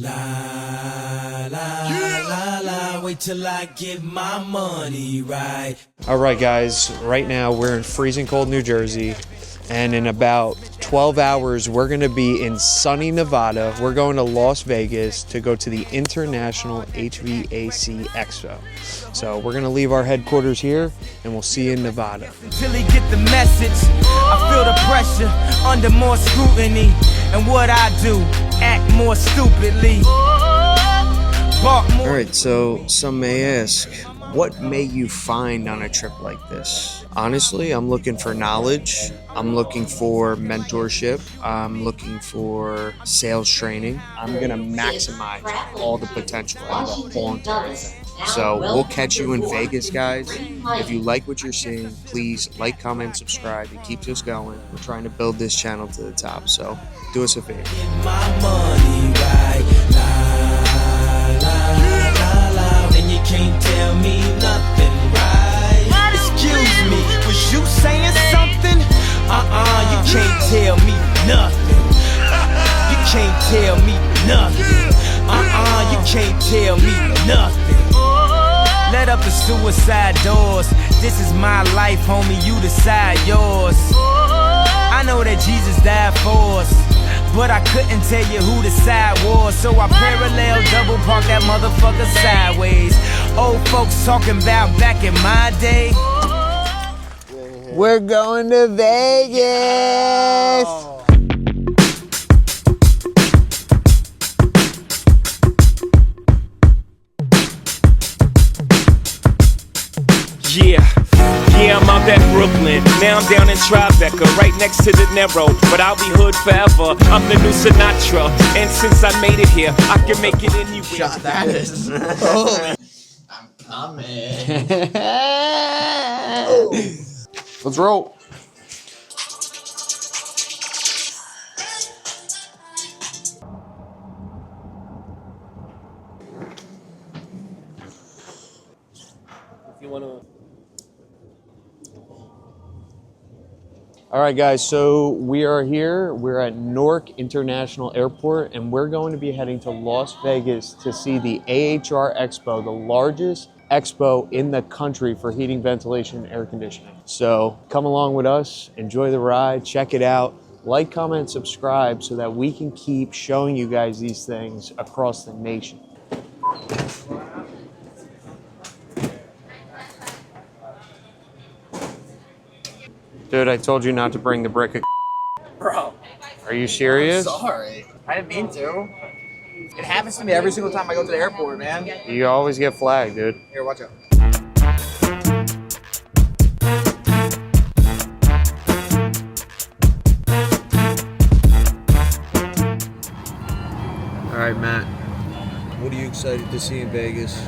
La la la la, wait till I get my money right. All right, guys, right now we're in freezing cold New Jersey, and in about 12 hours, we're gonna be in sunny Nevada. We're going to Las Vegas to go to the International HVAC Expo. So we're gonna leave our headquarters here, and we'll see you in Nevada. Until he get the message, I feel the pressure under more scrutiny. And what I do, act more stupidly. All right, so some may ask, what may you find on a trip like this? Honestly, I'm looking for knowledge. I'm looking for mentorship. I'm looking for sales training. I'm gonna maximize all the potential out of the whole entire thing. So we'll catch you in Vegas, guys. If you like what you're seeing, please like, comment, subscribe. It keeps us going. We're trying to build this channel to the top, so do us a favor. Get my money right. La la la, and you can't tell me nothing right. Excuse me, was you saying something? You can't tell me nothing. You can't tell me nothing. You can't tell me nothing. Let up the suicide doors. This is my life, homie, you decide yours. I know that Jesus died for us, but I couldn't tell you who the side was. So I parallel double park that motherfucker sideways. Old folks talking about back in my day. We're going to Vegas! Yeah, I'm out at Brooklyn. Now I'm down in Tribeca, right next to the Narrow. But I'll be hood forever. I'm the new Sinatra. And since I made it here, I can make it anywhere. Shot that is. Holy. I'm coming. Let's roll. If you wanna. All right, guys, so we are here. We're at Newark International Airport, and we're going to be heading to Las Vegas to see the AHR Expo, the largest expo in the country for heating, ventilation, and air conditioning. So come along with us, enjoy the ride, check it out, like, comment, subscribe so that we can keep showing you guys these things across the nation. Dude, I told you not to bring the brick of Bro. Are you serious? Sorry. I didn't mean to. It happens to me every single time I go to the airport, man. You always get flagged, dude. Here, watch out. All right, Matt. What are you excited to see in Vegas?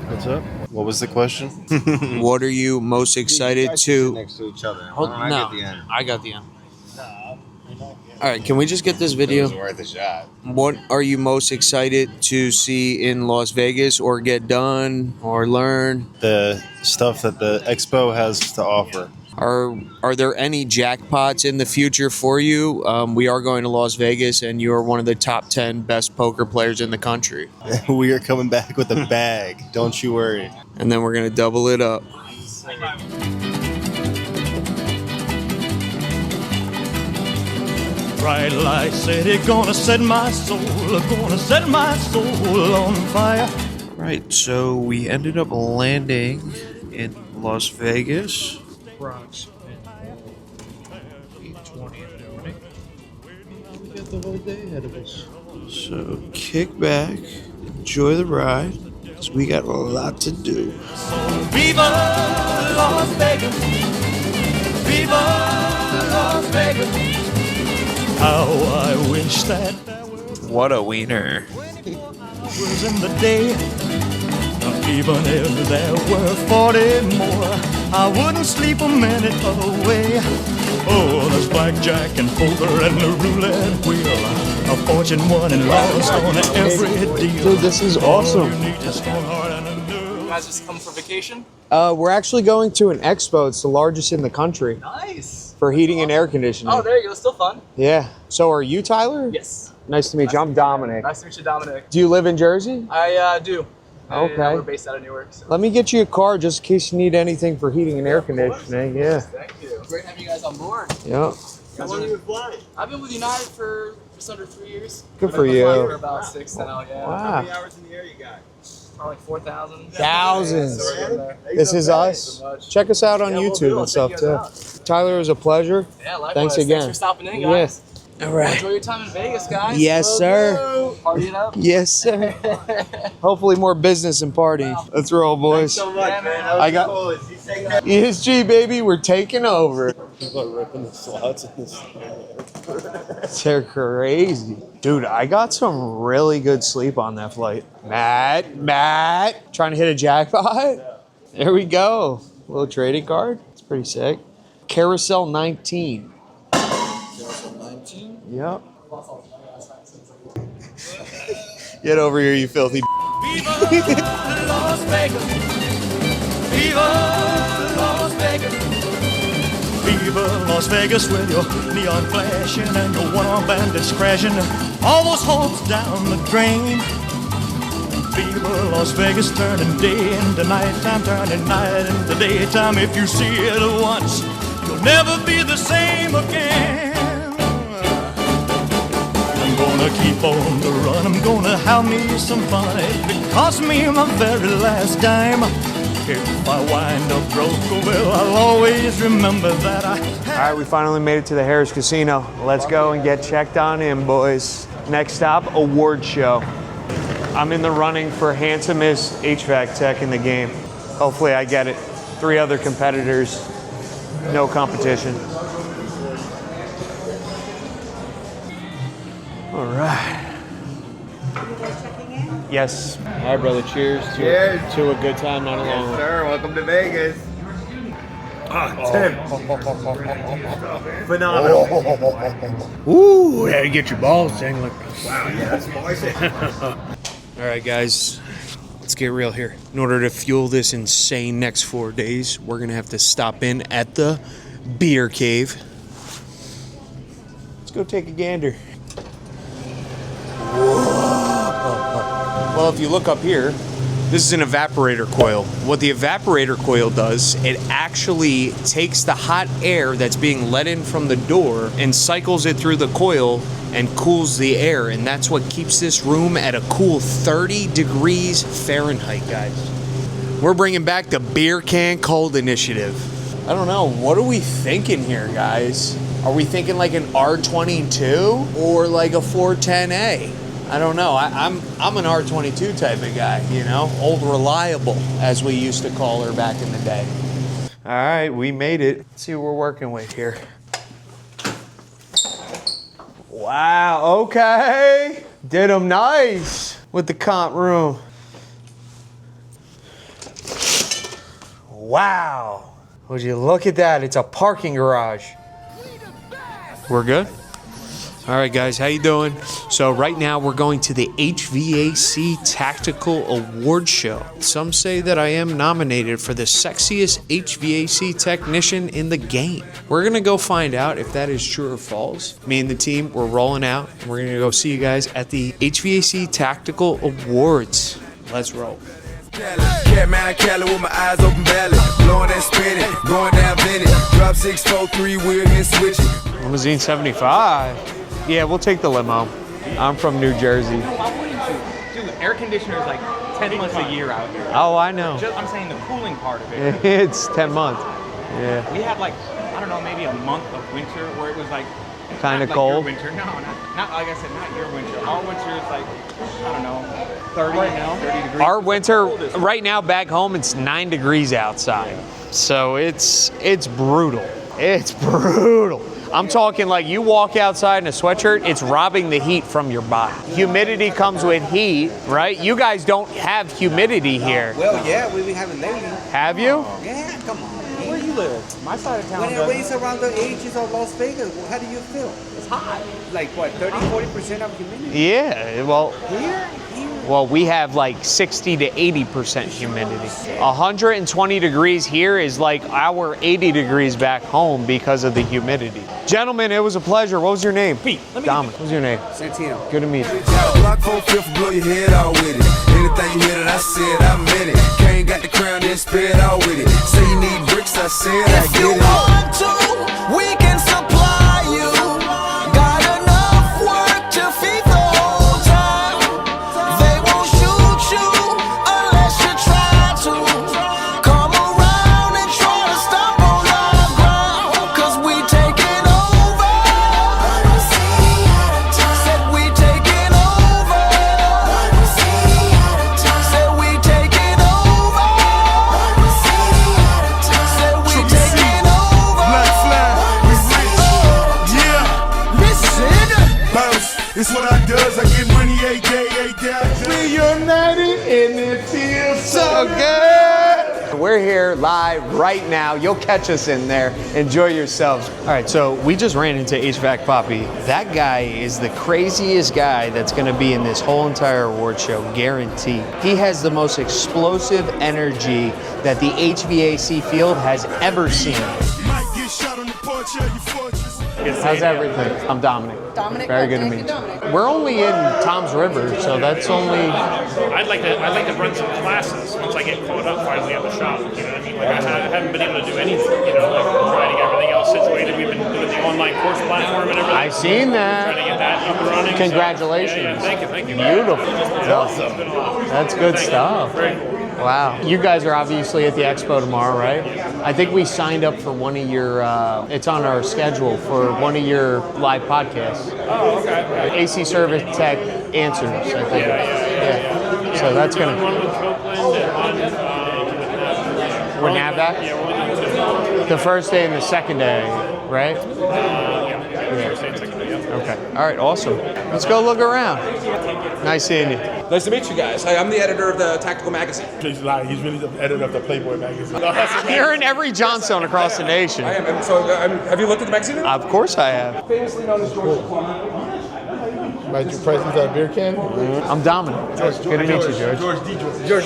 What's up? What was the question? What are you most excited to? Next to each other. Hold, Why don't I get the end? I got the end. All right, can we just get this It video? was worth a shot. What are you most excited to see in Las Vegas, or get done, or learn? The stuff that the expo has to offer. Are there any jackpots in the future for you? We are going to Las Vegas, and you are one of the top 10 best poker players in the country. We are coming back with a bag. Don't you worry. And then we're gonna double it up. Bright light city, gonna set my soul on fire. Right, so we ended up landing in Las Vegas. Approximately 8:20 in the morning. We got the whole day ahead of us. So kick back, enjoy the ride, because we got a lot to do. Viva Las Vegas! Viva Las Vegas! How I wish that there What a wiener. was in the day. Even if there were 40 more, I wouldn't sleep a minute away. Oh, there's blackjack and poker and the roulette wheel. A fortune won and lost on every deal. Dude, this is awesome. You need a strong heart and a nerve. guys just come for vacation? We're actually going to an expo. It's the largest in the country. Nice. for heating and air conditioning. Oh, there you go. Still fun. Yeah. So are you Tyler? Yes. Nice to meet you. I'm Dominic. Nice to meet you, Dominic. Do you live in Jersey? I do. Okay. We're based out of Newark. So. Let me get you a car just in case you need anything for heating and air conditioning. Yeah. Thank you. Great having you guys on board. Yeah. How long have you been flying? I've been with United for just under 3 years. Good for I've been flying you. for about 6 now, yeah. Wow. How many hours in the air you got? Probably like 4,000. Thousands. So we're getting there. This is us. so much. Check us out on Yeah, we'll do. YouTube I'll and stuff check you too. guys Tyler, it was a pleasure. Yeah, likewise. Thanks again. Thanks for stopping in, guys. All right. Enjoy your time in Vegas, guys. Yes, sir. Party it up. Yes, sir. Hopefully more business and party. Let's roll, boys. So much, Yeah, man. man. I got ESG, baby. We're taking over. People are ripping the slots in this. They're crazy. Dude, I got some really good sleep on that flight. Matt, trying to hit a jackpot? There we go. Little trading card. It's pretty sick. Carousel 19. Carousel 19? Yep. Get over here, you filthy. Viva Las Vegas. Viva Las Vegas. Viva Las Vegas with your neon flashing and your one-armed bandits crashing. Almost hopes down the drain. Viva Las Vegas, turning day into nighttime, turning night into daytime. If you see it once, you'll never be the same again. I'm gonna keep on the run, I'm gonna have me some fun. It cost me my very last dime. If I wind up broke, well, I'll always remember that I All right, we finally made it to the Harris Casino. Let's go and get checked on in, boys. Next stop, award show. I'm in the running for handsomest HVAC tech in the game. Hopefully I get it. 3 other competitors, no competition. All right. Yes. All right, brother. Cheers. Cheers. To a good time, not a long Yes, one. sir. Welcome to Vegas. Tim. Phenomenal. Ooh, yeah, you get your balls dangling. Wow, yeah, that's spicy. All right, guys, let's get real here. In order to fuel this insane next 4 days, we're gonna have to stop in at the Beer Cave. Let's go take a gander. Well, if you look up here, this is an evaporator coil. What the evaporator coil does, it actually takes the hot air that's being let in from the door and cycles it through the coil and cools the air. And that's what keeps this room at a cool 30 degrees Fahrenheit, guys. We're bringing back the Beer Can Cold Initiative. I don't know, what are we thinking here, guys? Are we thinking like an R22 or like a 410A? I don't know. I'm an R22 type of guy, you know? Old reliable, as we used to call her back in the day. All right, we made it. Let's see what we're working with here. Wow, okay. Did them nice with the comp room. Wow. Would you look at that? It's a parking garage. We're good? All right, guys, how you doing? So right now we're going to the HVAC Tactical Award Show. Some say that I am nominated for the sexiest HVAC technician in the game. We're gonna go find out if that is true or false. Me and the team, we're rolling out, and we're gonna go see you guys at the HVAC Tactical Awards. Let's roll. Cat man, Cali with my eyes open belly. Blowing and spinning, going down Vinny. Drop 6, 4, 3 wheel and switch it. Limousine 75. Yeah, we'll take the limo. I'm from New Jersey. Why wouldn't you? Dude, air conditioner is like 10 months a year out here. Oh, I know. I'm saying the cooling part of it. It's 10 months. Yeah. We had like, I don't know, maybe a month of winter where it was like Kind of not like cold. Your winter. No, not like I said, not your winter. Our winter is like, I don't know, 30 now, 30 degrees. Our winter, right now back home, it's 9 degrees outside. So it's brutal. It's brutal. I'm talking like you walk outside in a sweatshirt, it's robbing the heat from your body. Humidity comes with heat, right? You guys don't have humidity here. Well, yeah, we've been having lately. Have you? Yeah, come on. Where you live? My side of town. When it's around the ages of Las Vegas, how do you feel? It's hot. Like what, 30-40% of humidity? Yeah, well, Here, Well, we have like 60 to 80% humidity. 120 degrees here is like our 80 degrees back home because of the humidity. Gentlemen, it was a pleasure. What was your name? Pete. Dominic. What was your name? Santino. Good to meet you. Block 4/5, blow your head out with it. Anything you hear that I said, I meant it. Kane got the crown, then spit out with it. Say you need bricks, I said I get it. If you want to, we can supply you. Got enough work to feed the whole town. They won't shoot you unless you try to. Come around and try to stop on our ground, 'cause we taking over. Said we taking over. Said we taking over. Said we taking over. Black flag, we rich. Yeah. Listen. Bounce, it's what I does. I get money every day, We united and it feels so good. We're here live right now. You'll catch us in there. Enjoy yourselves. All right, so we just ran into HVAC Poppy. That guy is the craziest guy that's going to be in this whole entire award show, guaranteed. He has the most explosive energy that the HVAC field has ever seen. Might get shot on the porch of your fortress. How's everything? I'm Dominic. Dominic. Very good to meet you. We're only in Tom's River, so that's only. I'd like to run some classes once I get caught up finally at the shop. You know what I mean? Like I haven't been able to do anything. You know, like trying to get everything else situated. We've been doing the online course platform and everything. I've seen that. Trying to get that up and running. Congratulations. So, yeah, thank you. Beautiful. Awesome. That's good stuff. Very cool. Wow. You guys are obviously at the expo tomorrow, right? I think we signed up for one of your, it's on our schedule for one of your live podcasts. Oh, okay. AC Service Tech Answers, I think. Yeah. So that's going One to. with Copeland and one With NAVDAC? Yeah, one with The first day and the second day, right? First day and second day, yeah. Okay. All right, awesome. Let's go look around. Nice seeing you. Nice to meet you guys. I'm the editor of the Tactical Magazine. He's lying. He's really the editor of the Playboy magazine. You're in every Johnstone across the nation. I am. And so, have you looked at the magazine? Of course I have. Famously known as George Plummer. About your presence at a beer can? I'm Dominic. Good to meet you, George.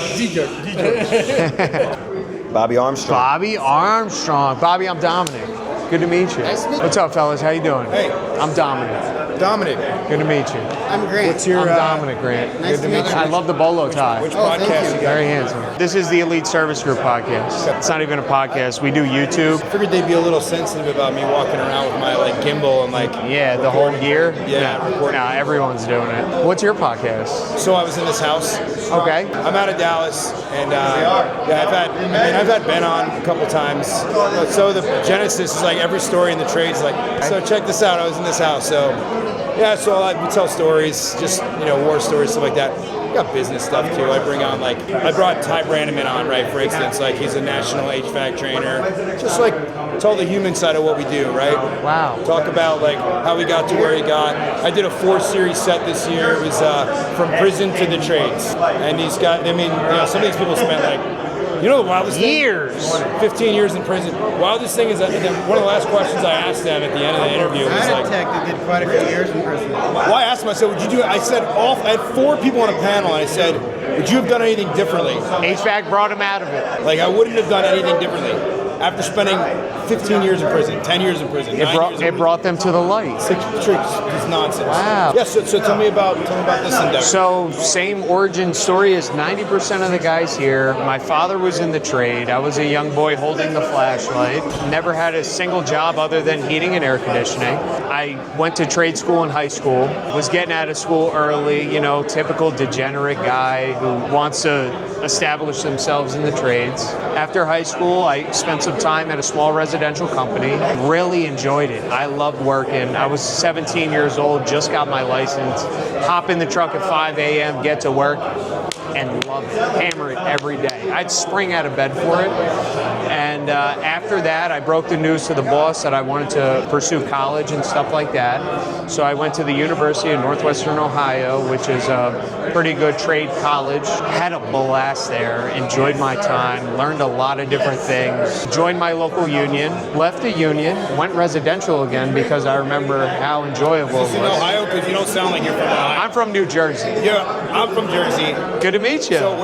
Bobby Armstrong. Bobby Armstrong. Bobby, I'm Dominic. Good to meet you. What's up, fellas? How you doing? Hey. I'm Dominic. Dominic. Good to meet you. I'm Grant. What's your I'm Dominic Grant. Nice Good to meet you. I love the bolo tie. Which thank podcast you. you got? Very handsome. This is the Elite Service Group podcast. It's not even a podcast. We do YouTube. I figured they'd be a little sensitive about me walking around with my gimbal and Yeah, the whole gear. Yeah, No, recording. no, everyone's doing it. What's your podcast? So I was in this house. Okay. I'm out of Dallas, and I've had Ben on a couple times. So the genesis is like every story in the trades. Like, so check this out. I was in this house. So yeah, so we tell stories, just war stories, stuff like that. We got business stuff too. I brought Ty Brandeman on, right? For instance, like he's a national HVAC trainer. Just like tell the human side of what we do, right? Wow. Talk about like how we got to where he got. I did a 4-series set this year. It was from prison to the trades, and he's got. I mean, some of these people spent like. The wildest Years. thing? 15 years in prison. Wildest thing is that one of the last questions I asked them at the end of the interview was like, Tech that did quite a few years in prison. well, I asked him, I said, would you do it? I said, I had 4 people on a panel, and I said, would you have done anything differently? HVAC brought him out of it. Like, I wouldn't have done anything differently. After spending 15 years in prison, 10 years in prison, 9 years in It brought them to the light. Six tricks, it's nonsense. Wow. Yeah, so tell me about this endeavor. So same origin story as 90% of the guys here. My father was in the trade. I was a young boy holding the flashlight. Never had a single job other than heating and air conditioning. I went to trade school in high school. Was getting out of school early, typical degenerate guy who wants to establish themselves in the trades. After high school, I spent some time at a small residential company. Really enjoyed it. I loved working. I was 17 years old, just got my license. Hop in the truck at 5 a.m., get to work. and love it, hammer it every day. I'd spring out of bed for it. And after that, I broke the news to the boss that I wanted to pursue college and stuff like that. So I went to the University of Northwestern Ohio, which is a pretty good trade college. Had a blast there, enjoyed my time, learned a lot of different things. Joined my local union, left the union, went residential again because I remember how enjoyable it was. In Ohio, because you don't sound like you're from Ohio. I'm from New Jersey. Yeah, I'm from Jersey. Good to meet you. So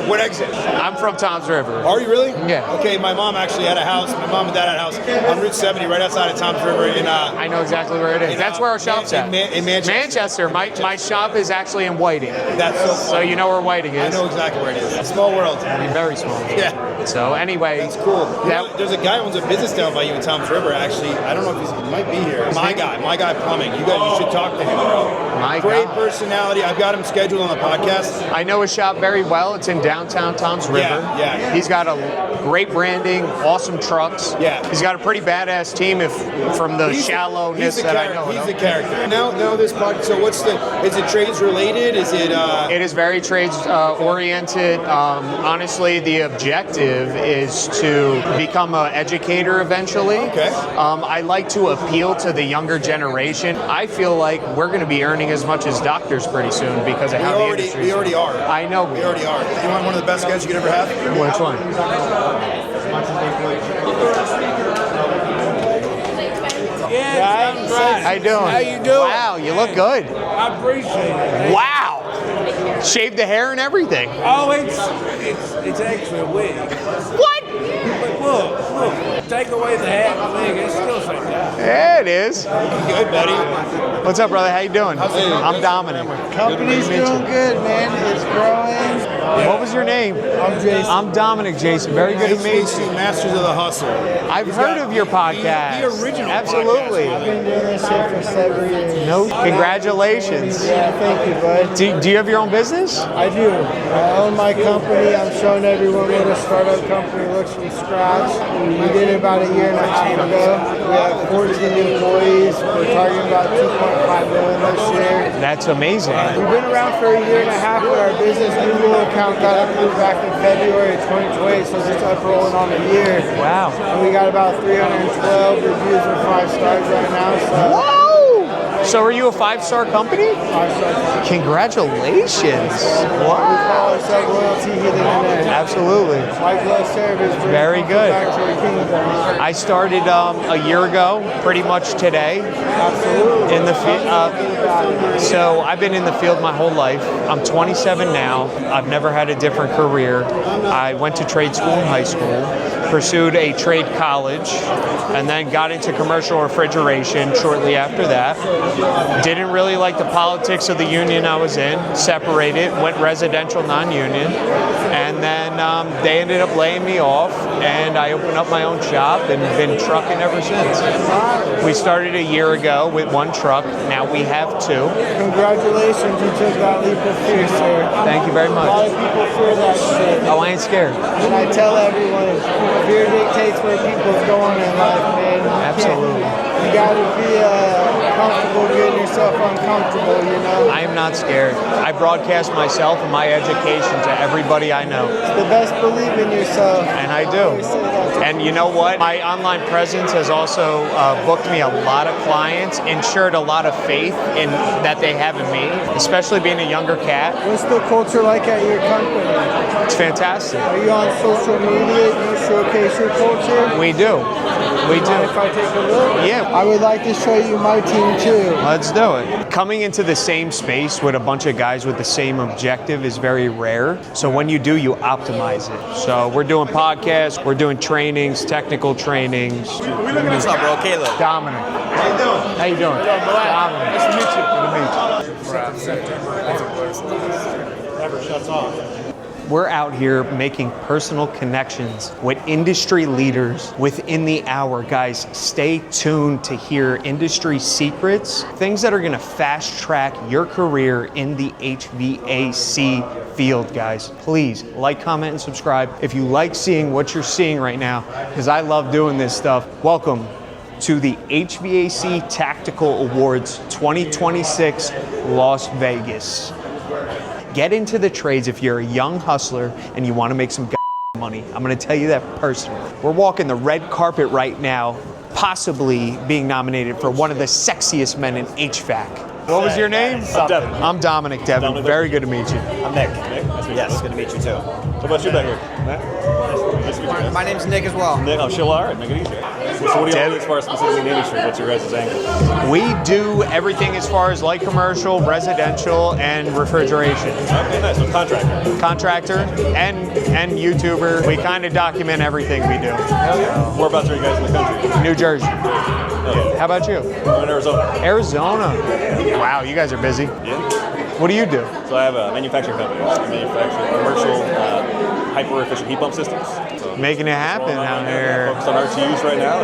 what exit? I'm from Toms River. Are you really? Yeah. Okay, my mom actually had a house. My mom and dad had a house on Route 70 right outside of Toms River in I know exactly where it is. That's where our shop's at. In Manchester. My shop is actually in Whiting. That's so funny. So you know where Whiting is. I know exactly where it is. A small world. Very small. Yeah. So anyway. That's cool. There's a guy who owns a business down by you in Toms River, actually. I don't know if he might be here. My guy Plumbing. You should talk to him. Great personality. I've got him scheduled on the podcast. I know his shop very well. It's in downtown Toms River. Yeah. He's got a great branding, awesome trucks. Yeah. He's got a pretty badass team from the shallowness that I know. He's the character. Now this podcast, so is it trades related? Is it? It is very trades oriented. Honestly, the objective is to become an educator eventually. Okay. I like to appeal to the younger generation. I feel like we're going to be earning as much as doctors pretty soon because of how the industry. We already are. I know. We already are. You want one of the best guys you could ever have? Which one? How you doing? How you doing? Wow, you look good. I appreciate it. Wow. Shaved the hair and everything. Oh, it's actually a wig. What? But look, take away the hat and wig, it's still the same guy. Yeah, it is. Good, buddy. What's up, brother? How you doing? I'm Dominic. Company's doing good, man. It's growing. What was your name? I'm Jason. I'm Dominic, Jason. Very good to meet you. Masters of the Hustle. I've heard of your podcast. The original Absolutely. I've been doing this shit for 7 years. No, congratulations. Yeah, thank you, bud. Do you have your own business? I do. I own my company. I'm showing everyone what a startup company looks from scratch. We did it about a year and a half ago. We have 14 employees. We're targeting about 2.5 million this year. That's amazing. We've been around for a year and a half with our business. Google account got approved back in February 2020, so it's up rolling on a year. Wow. And we got about 312 reviews and 5 stars right now. So. Whoa! So are you a 5-star company? 5-star company. Congratulations. We call ourselves Loyalty Hidden in there. Absolutely. White glove service. Very good. Back to the kingdom. I started a year ago, pretty much today. Absolutely. In the field. So I've been in the field my whole life. I'm 27 now. I've never had a different career. I went to trade school in high school, pursued a trade college, and then got into commercial refrigeration shortly after that. Didn't really like the politics of the union I was in, separated, went residential non-union, and then they ended up laying me off, and I opened up my own shop and been trucking ever since. We started a year ago with 1 truck, now we have 2. Congratulations, you took that leap of faith, sir. Thank you very much. A lot of people fear that shit. Oh, I ain't scared. And I tell everyone, fear dictates where people's going in life, man. Absolutely. You gotta be comfortable getting yourself uncomfortable, you know? I am not scared. I broadcast myself and my education to everybody I know. It's the best believe in yourself. And I do. And you know what? My online presence has also booked me a lot of clients, ensured a lot of faith in that they have in me, especially being a younger cat. What's the culture like at your company? It's fantastic. Are you on social media? Do you showcase your culture? We do. We do. If I take a look? Yeah. I would like to show you my team too. Let's do it. Coming into the same space with a bunch of guys with the same objective is very rare. So when you do, you optimize it. So we're doing podcasts, we're doing trainings, technical trainings. What's up, bro? Caleb. Dominic. How you doing? How you doing? Dominic. Nice to meet you. Good to meet you. Never shuts off. We're out here making personal connections with industry leaders within the hour. Guys, stay tuned to hear industry secrets, things that are gonna fast track your career in the HVAC field, guys. Please like, comment, and subscribe if you like seeing what you're seeing right now, because I love doing this stuff. Welcome to the HVAC Tactical Awards 2026 Las Vegas. Get into the trades if you're a young hustler and you want to make some money. I'm going to tell you that personally. We're walking the red carpet right now, possibly being nominated for one of the sexiest men in HVAC. What was your name? I'm Devin. I'm Dominic Devin. Dominic. Very good to meet you. I'm Nick. Yes, good to meet you too. What about you back here? Matt? Nice to meet you guys. My name's Nick as well. Nick, oh, chill, all right, make it easy. So what do you do as far as specifically in the industry? What's your guys' angle? We do everything as far as light commercial, residential, and refrigeration. Okay, nice. So Contractor and YouTuber. We kind of document everything we do. Whereabouts are you guys in the country? New Jersey. Okay. How about you? I'm in Arizona. Arizona. Wow, you guys are busy. Yeah. What do you do? So I have a manufacturing company. I manufacture commercial hyper-efficient heat pump systems. So making it happen out here. Focused on RTUs right now.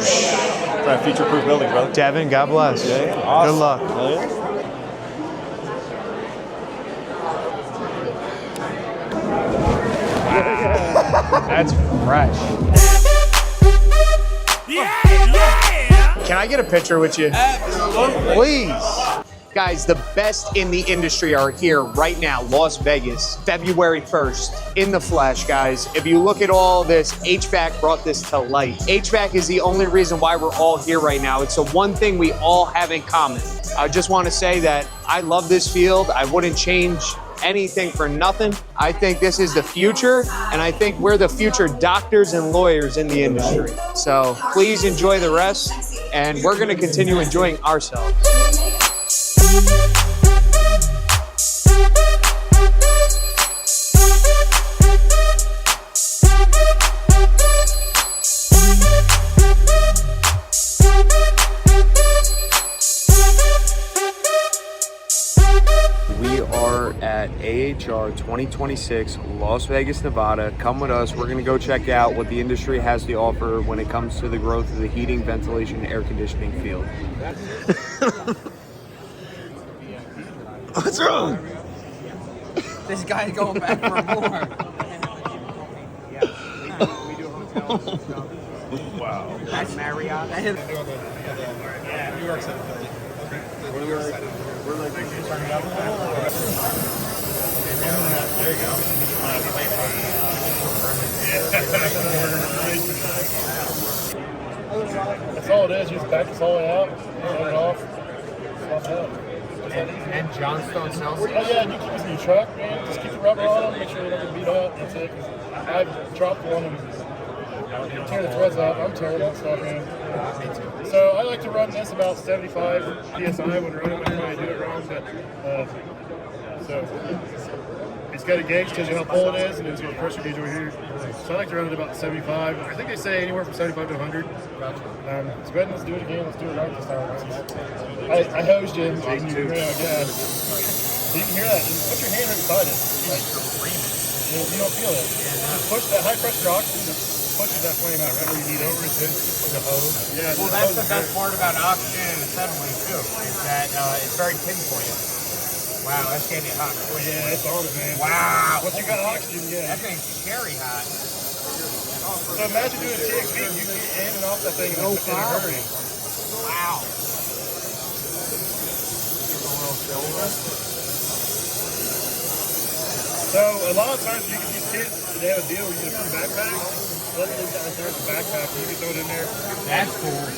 Trying to future-proof buildings, brother. Devin, God bless. Yeah, awesome. Good luck. Hell yeah. That's fresh. Can I get a picture with you? Please. Guys, the best in the industry are here right now, Las Vegas, February 1st, in the flesh, guys. If you look at all this, HVAC brought this to light. HVAC is the only reason why we're all here right now. It's the one thing we all have in common. I just want to say that I love this field. I wouldn't change anything for nothing. I think this is the future, and I think we're the future doctors and lawyers in the industry. So please enjoy the rest, and we're going to continue enjoying ourselves. We are at AHR 2026, Las Vegas, Nevada. Come with us. We're going to go check out what the industry has to offer when it comes to the growth of the heating, ventilation, air conditioning field. What's wrong? This guy's going back for more. Wow. That's Marriott. Yeah, New York City. We're like turning up. There you go. That's all it is. You just back the solid out, turn it off. And Johnstone sells Oh yeah, you keep this in your truck, man. Just keep the rubber on them, make sure they don't get beat up. That's it. 'Cause I've dropped one and tear the threads off. I'm tearing that stuff, man. So I like to run this about 75 PSI when running. I probably do it wrong, but so it's got a gauge, tells you how full it is, and it's got a pressure gauge over here. So I like to run it about 75. I think they say anywhere from 75 to 100. Let's go ahead and let's do it again. Let's do it right this time. I hosed you, and you ran out of gas. So you can hear that. Just put your hand right beside it. You don't feel it. Just push that high pressure oxygen. Just pushes that flame out right where you need it. The hose. Yeah. Well, that's the best part about oxygen and acetylene too, is that it's very pinpointed. Wow, that's getting it hot. Oh yeah, it's on it, man. Wow. Once you got oxygen, yeah. That thing's scary hot. So imagine doing a TXV, you get in and off that thing in a hurry. Wow. So a lot of times you get these kids, they have a deal where you get a free backpack. Let's say guys, there's a backpack, you can throw it in there. That's cool.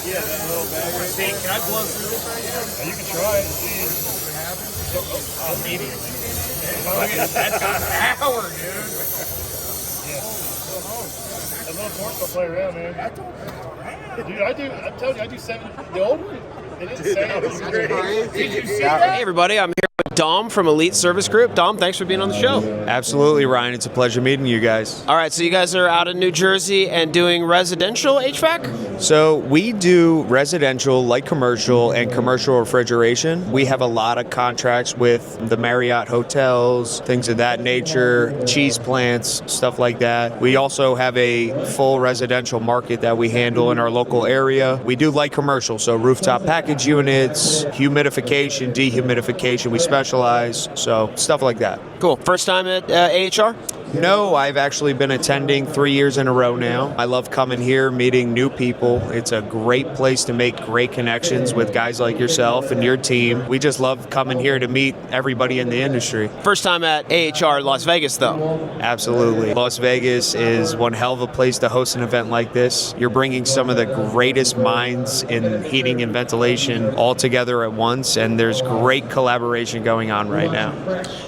Yeah, that little bag right there. Can I blow through this right here? You can try it and see. Maybe. That's got power, dude. Yeah. That little torch will play around, man. Dude, I'm telling you, I do 70. The old one, it didn't say it. Did you see that? Hey everybody, I'm here with Dom from Elite Service Group. Dom, thanks for being on the show. Absolutely, Ryan. It's a pleasure meeting you guys. All right, so you guys are out in New Jersey and doing residential HVAC? So we do residential, light commercial, and commercial refrigeration. We have a lot of contracts with the Marriott hotels, things of that nature, cheese plants, stuff like that. We also have a full residential market that we handle in our local area. We do light commercial, so rooftop package units, humidification, dehumidification. We specialize, so stuff like that. Cool. First time at AHR? No, I've actually been attending 3 years in a row now. I love coming here, meeting new people. It's a great place to make great connections with guys like yourself and your team. We just love coming here to meet everybody in the industry. First time at AHR Las Vegas, though. Absolutely. Las Vegas is one hell of a place to host an event like this. You're bringing some of the greatest minds in heating and ventilation all together at once, and there's great collaboration going on right now.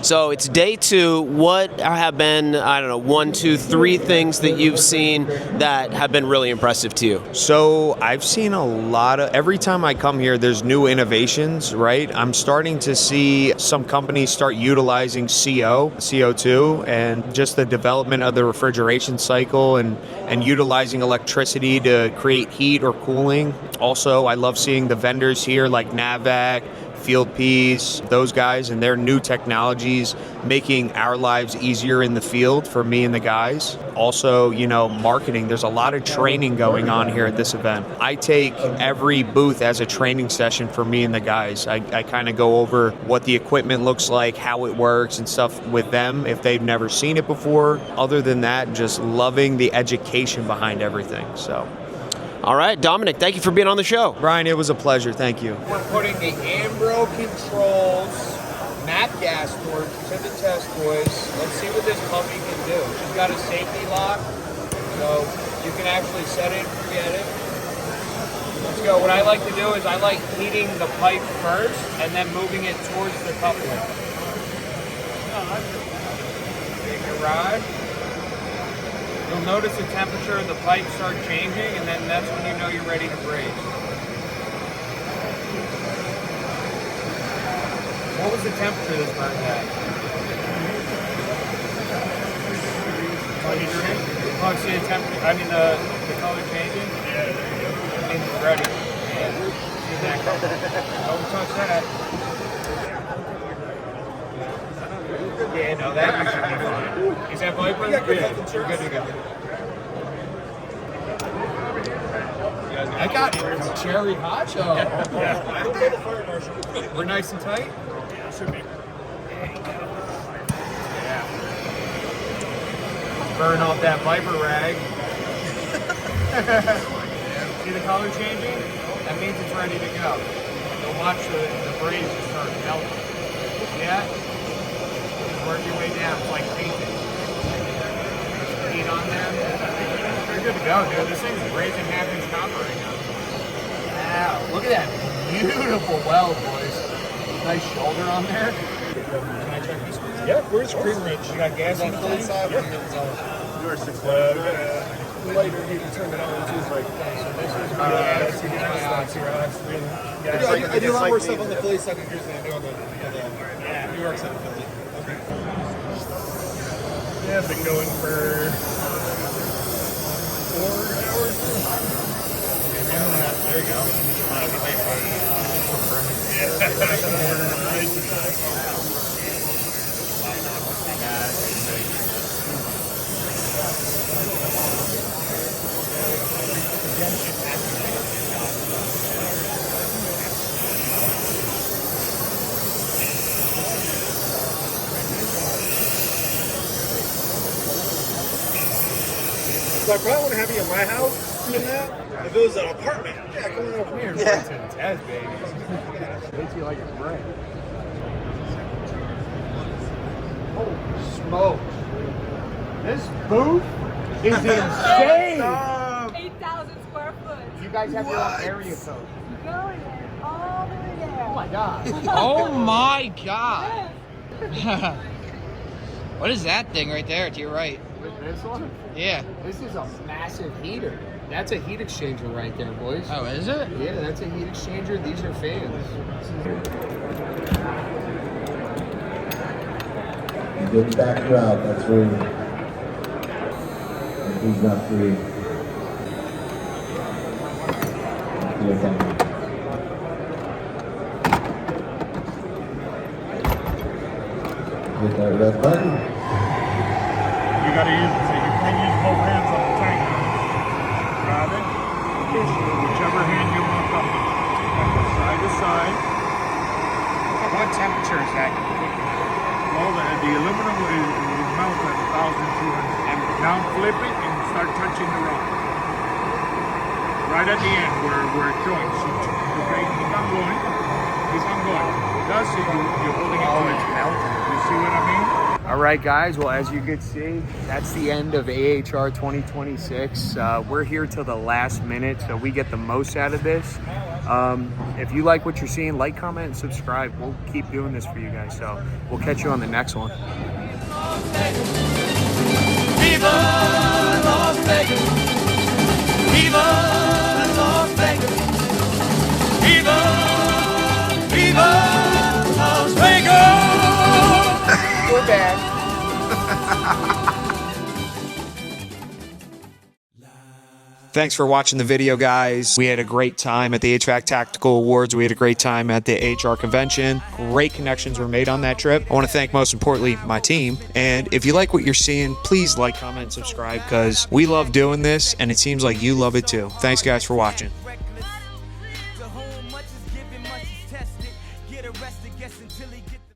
So it's day 2. What have been, I don't know, 1, 2, 3 things that you've seen that have been really impressive to you? So I've seen a lot of, every time I come here, there's new innovations, right? I'm starting to see some companies start utilizing CO2, and just the development of the refrigeration cycle and utilizing electricity to create heat or cooling. Also, I love seeing the vendors here like Navac, Field Peas, those guys and their new technologies making our lives easier in the field for me and the guys. Also, marketing. There's a lot of training going on here at this event. I take every booth as a training session for me and the guys. I kind of go over what the equipment looks like, how it works and stuff with them if they've never seen it before. Other than that, just loving the education behind everything. So. All right, Dominic, thank you for being on the show. Brian, it was a pleasure. Thank you. We're putting the Ambro controls MAP gas torch to the test, boys. Let's see what this puppy can do. She's got a safety lock, so you can actually set it and forget it. Let's go. What I like to do is I like heating the pipe first and then moving it towards the coupling. Take a ride. You'll notice the temperature of the pipe start changing, and then that's when you know you're ready to braze. What was the temperature this burned at? 23? Oh, see the temperature, the color changing? Yeah, there you go. I think it's ready. Yeah. See that color? Don't touch that. Yeah, no, that should be fine. Is that Viper? Yeah, you're good to go. I got cherry hot dog. We're nice and tight? Yeah, should be. Yeah. Burn off that Viper rag. See the color changing? That means it's ready to go. You'll watch the braze just start melting. Yeah? Work your way down. It's like painting. Heat on there. You're good to go, dude. This thing's braising half-inch copper right now. Wow, look at that beautiful weld, boys. Nice shoulder on there. Can I check this one? Yeah, where's the cream range? You got gas on the plate? Yeah. You are 6 later, you can turn it on too. So this is I do a lot more stuff on the Philly side of yours than I do on the New York side of Philly. Yeah, I've been going for 4 hours. There you go. So I probably want to have you in my house doing that. If it was an apartment, yeah, come on over here. Yeah. To the test, baby. Wait till you like it bread. Holy smokes. This booth is insane. 8,000 square foot. You guys have your own area code. Going all the way there. Oh my god. Oh my god. What is that thing right there to your right? This one? Yeah. This is a massive heater. That's a heat exchanger right there, boys. Oh, is it? Yeah, that's a heat exchanger. These are fans. Get back out. That's where he's not free. Hit that red button. You gotta use both hands on the tank. Grab it, push whichever hand you want up. Side to side. What temperature is that? Well, the aluminum is mouth at 1,200. And now flip it and start touching the rock. Right at the end where it joins. Okay, keep on going. Keep on going. Thus, you're holding it to its mouth. You see what I mean? All right, guys. Well, as you can see, that's the end of AHR 2026. We're here till the last minute, so we get the most out of this. If you like what you're seeing, like, comment, and subscribe. We'll keep doing this for you guys. So we'll catch you on the next one. Viva Las Vegas! Viva Las Vegas! Viva, Viva Las Vegas! We're back. Thanks for watching the video, guys. We had a great time at the HVAC Tactical Awards. We had a great time at the AHR convention. Great connections were made on that trip. I want to thank, most importantly, my team. And if you like what you're seeing, please like, comment, and subscribe, because we love doing this, and it seems like you love it too. Thanks, guys, for watching.